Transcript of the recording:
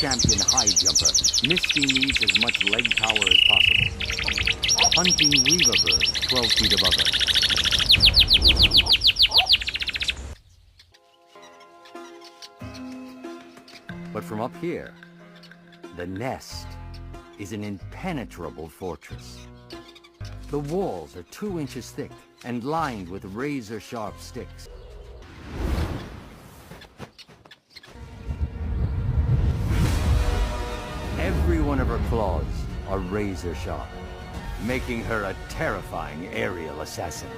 champion high jumper, Misty needs as much leg power as possible. Hunting weaver birds 12 feet above her. But from up here, the nest is an impenetrable fortress. The walls are 2 inches thick and lined with razor-sharp sticks. Every one of her claws are razor-sharp, making her a terrifying aerial assassin.